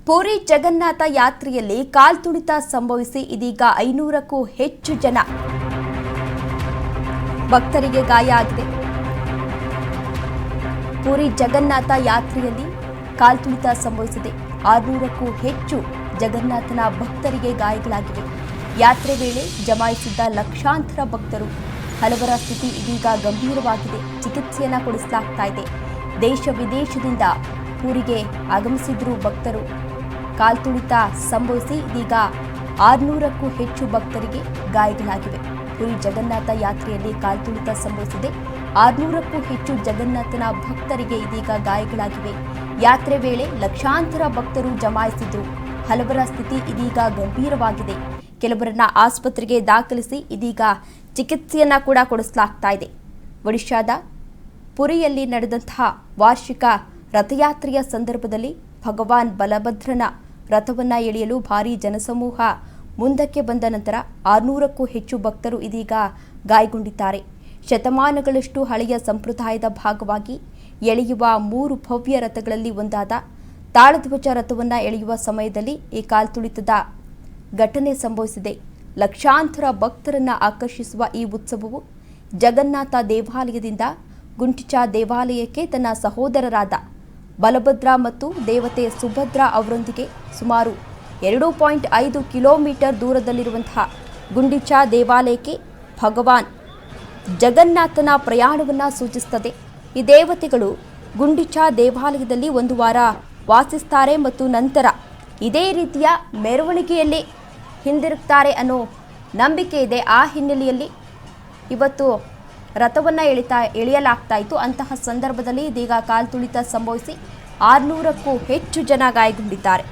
ಪುರಿ ಜಗನ್ನಾಥ ಯಾತ್ರೆಯಲ್ಲಿ ಕಾಲ್ತುಳಿತ ಸಂಭವಿಸಿ ಇದೀಗ 500ಕ್ಕೂ ಹೆಚ್ಚು ಜನ ಭಕ್ತರಿಗೆ ಗಾಯ ಆಗಿದೆ. ಪುರಿ ಜಗನ್ನಾಥ ಯಾತ್ರೆಯಲ್ಲಿ ಕಾಲ್ತುಳಿತ ಸಂಭವಿಸಿದೆ. 600ಕ್ಕೂ ಹೆಚ್ಚು ಜಗನ್ನಾಥನ ಭಕ್ತರಿಗೆ ಗಾಯಗಳಾಗಿವೆ. ಯಾತ್ರೆ ವೇಳೆ ಜಮಾಯಿಸಿದ್ದ ಲಕ್ಷಾಂತರ ಭಕ್ತರು ಹಲವರ ಸ್ಥಿತಿ ಇದೀಗ ಗಂಭೀರವಾಗಿದೆ. ಚಿಕಿತ್ಸೆಯನ್ನು ಕೊಡಿಸಲಾಗ್ತಾ ಇದೆ. ದೇಶ ವಿದೇಶದಿಂದ ಪುರಿಗೆ ಆಗಮಿಸಿದ್ರು ಭಕ್ತರು. ಕಾಲ್ತುಳಿತ ಸಂಭವಿಸಿ ಇದೀಗ 600ಕ್ಕೂ ಹೆಚ್ಚು ಭಕ್ತರಿಗೆ ಗಾಯಗಳಾಗಿವೆ. ಪುರಿ ಜಗನ್ನಾಥ ಯಾತ್ರೆಯಲ್ಲಿ ಕಾಲ್ತುಳಿತ ಸಂಭವಿಸಿದೆ. 600ಕ್ಕೂ ಹೆಚ್ಚು ಜಗನ್ನಾಥನ ಭಕ್ತರಿಗೆ ಇದೀಗ ಗಾಯಗಳಾಗಿವೆ. ಯಾತ್ರೆ ವೇಳೆ ಲಕ್ಷಾಂತರ ಭಕ್ತರು ಜಮಾಯಿಸಿದ್ರು. ಹಲವರ ಸ್ಥಿತಿ ಇದೀಗ ಗಂಭೀರವಾಗಿದೆ. ಕೆಲವರನ್ನ ಆಸ್ಪತ್ರೆಗೆ ದಾಖಲಿಸಿ ಇದೀಗ ಚಿಕಿತ್ಸೆಯನ್ನ ಕೂಡ ಕೊಡಿಸಲಾಗ್ತಾ ಇದೆ. ಒಡಿಶಾದ ಪುರಿಯಲ್ಲಿ ನಡೆದಂತಹ ವಾರ್ಷಿಕ ರಥಯಾತ್ರೆಯ ಸಂದರ್ಭದಲ್ಲಿ ಭಗವಾನ್ ಬಲಭದ್ರನ ರಥವನ್ನ ಎಳೆಯಲು ಭಾರೀ ಜನಸಮೂಹ ಮುಂದಕ್ಕೆ ಬಂದ ನಂತರ 600ಕ್ಕೂ ಹೆಚ್ಚು ಭಕ್ತರು ಇದೀಗ ಗಾಯಗೊಂಡಿದ್ದಾರೆ. ಶತಮಾನಗಳಷ್ಟು ಹಳೆಯ ಸಂಪ್ರದಾಯದ ಭಾಗವಾಗಿ ಎಳೆಯುವ 3 ಭವ್ಯ ರಥಗಳಲ್ಲಿ ಒಂದಾದ ತಾಳಧ್ವಜ ರಥವನ್ನ ಎಳೆಯುವ ಸಮಯದಲ್ಲಿ ಈ ಕಾಲ್ತುಳಿತದ ಘಟನೆ ಸಂಭವಿಸಿದೆ. ಲಕ್ಷಾಂತರ ಭಕ್ತರನ್ನ ಆಕರ್ಷಿಸುವ ಈ ಉತ್ಸವವು ಜಗನ್ನಾಥ ದೇವಾಲಯದಿಂದ ಗುಂಟಿಚಾ ದೇವಾಲಯಕ್ಕೆ ತನ್ನ ಸಹೋದರರಾದ ಬಲಭದ್ರ ಮತ್ತು ದೇವತೆ ಸುಭದ್ರಾ ಅವರೊಂದಿಗೆ ಸುಮಾರು 2.5 ಕಿಲೋಮೀಟರ್ ದೂರದಲ್ಲಿರುವಂತಹ ಗುಂಡಿಚಾ ದೇವಾಲಯಕ್ಕೆ ಭಗವಾನ್ ಜಗನ್ನಾಥನ ಪ್ರಯಾಣವನ್ನು ಸೂಚಿಸುತ್ತದೆ. ಈ ದೇವತೆಗಳು ಗುಂಡಿಚಾ ದೇವಾಲಯದಲ್ಲಿ ಒಂದು ವಾರ ವಾಸಿಸ್ತಾರೆ ಮತ್ತು ನಂತರ ಇದೇ ರೀತಿಯ ಮೆರವಣಿಗೆಯಲ್ಲಿ ಹಿಂದಿರುಗ್ತಾರೆ ಅನ್ನೋ ನಂಬಿಕೆ ಇದೆ. ಆ ಹಿನ್ನೆಲೆಯಲ್ಲಿ ಇವತ್ತು ರಥವನ್ನು ಎಳೆಯಲಾಗ್ತಾ ಇತ್ತು. ಅಂತಹ ಸಂದರ್ಭದಲ್ಲಿ ಇದೀಗ ಕಾಲ್ತುಳಿತ ಸಂಭವಿಸಿ 600ಕ್ಕೂ ಹೆಚ್ಚು ಜನ ಗಾಯಗೊಂಡಿದ್ದಾರೆ.